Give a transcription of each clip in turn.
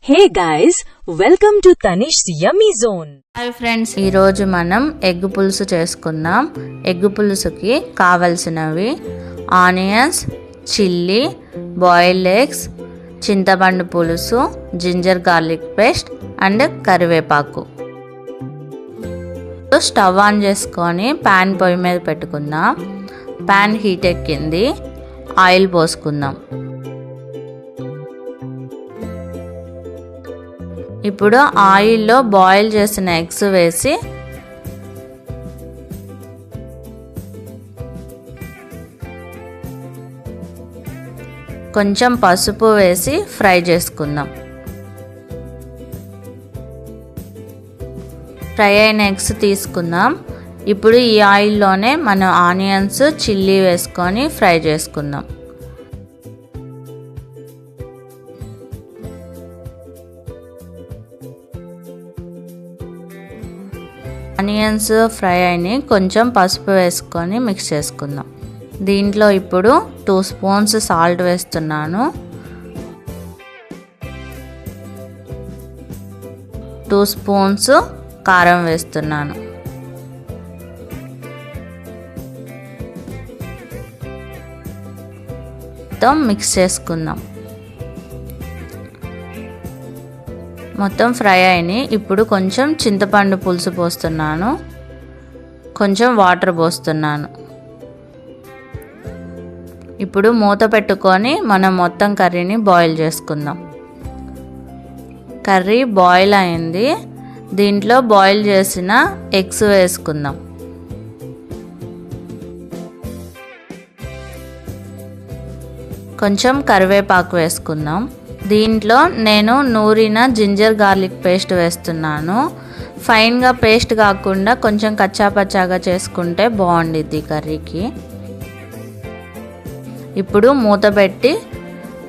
Hey guys, welcome to Tanish's Yummy Zone. Hi friends, ఈరోజు మనం egg పులుసు చేసుకుందాం. ఎగ్ పులుసుకి కావలసినవి ఆనియన్స్, చిల్లీ, బాయిల్డ్ ఎగ్స్, చింతపండు పులుసు, జింజర్ గార్లిక్ పేస్ట్ అండ్ కరివేపాకు. స్టవ్ ఆన్ చేసుకొని ప్యాన్ పొయ్యి మీద పెట్టుకుందాం. ప్యాన్ హీట్ ఎక్కింది, ఆయిల్ పోసుకుందాం. ఇప్పుడు ఆయిల్లో బాయిల్ చేసిన ఎగ్స్ వేసి కొంచెం పసుపు వేసి ఫ్రై చేసుకుందాం. ఫ్రై అయిన ఎగ్స్ తీసుకుందాం. ఇప్పుడు ఈ ఆయిల్లోనే మనం ఆనియన్స్, చిల్లీ వేసుకొని ఫ్రై చేసుకుందాం. ఆనియన్స్ ఫ్రై అయిన కొంచెం పసుపు వేసుకొని మిక్స్ చేసుకుందాం. దీంట్లో ఇప్పుడు 2 స్పూన్స్ సాల్ట్ వేస్తున్నాను. 2 స్పూన్స్ కారం వేస్తున్నాను. మొత్తం మిక్స్ చేసుకుందాం. మొత్తం ఫ్రై అయినాయి. ఇప్పుడు కొంచెం చింతపండు పులుసు పోస్తున్నాను, కొంచెం వాటర్ పోస్తున్నాను. ఇప్పుడు మూత పెట్టుకొని మనం మొత్తం కర్రీని బాయిల్ చేసుకుందాం. కర్రీ బాయిల్ అయింది. దీంట్లో బాయిల్ చేసిన ఎగ్స్ వేసుకుందాం. కొంచెం కరివేపాకు వేసుకుందాం. దీంట్లో నేను నూరిన జింజర్ గార్లిక్ పేస్ట్ వేస్తున్నాను. ఫైన్గా పేస్ట్ కాకుండా కొంచెం కచ్చాపచ్చాగా చేసుకుంటే బాగుండిద్ది కర్రీకి. ఇప్పుడు మూత పెట్టి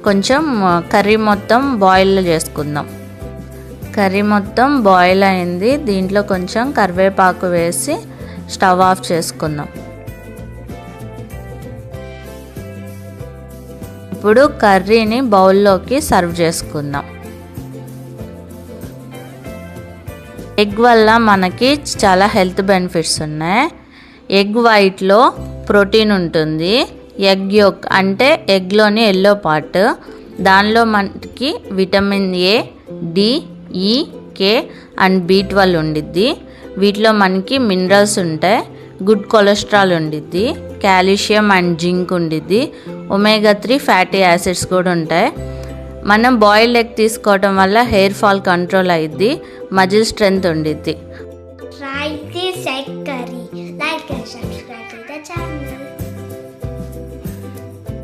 కొంచెం కర్రీ మొత్తం బాయిల్ చేసుకుందాం. కర్రీ మొత్తం బాయిల్ అయింది. దీంట్లో కొంచెం కరివేపాకు వేసి స్టవ్ ఆఫ్ చేసుకుందాం. ఇప్పుడు కర్రీని బౌల్లోకి సర్వ్ చేసుకుందాం. ఎగ్ వల్ల మనకి చాలా హెల్త్ బెనిఫిట్స్ ఉన్నాయి. ఎగ్ వైట్లో ప్రోటీన్ ఉంటుంది. ఎగ్ యోక్ అంటే ఎగ్లోని ఎల్లో పార్ట్, దానిలో మనకి విటమిన్ ఏ, డి, ఈ, కే అండ్ B12 ఉండిద్ది. వీటిలో మనకి మినరల్స్ ఉంటాయి. గుడ్ కొలెస్ట్రాల్ ఉండిద్ది. కాల్షియం అండ్ జింక్ ఉండిద్ది. ఒమేగా 3 ఫ్యాటీ యాసిడ్స్ కూడా ఉంటాయి. మనం బాయిల్డ్ ఎగ్ తీసుకోవడం వల్ల హెయిర్ ఫాల్ కంట్రోల్ అయ్యిద్ది. మజిల్ స్ట్రెంగ్త్ ఉండిద్ది. Try this egg curry. Like and subscribe to the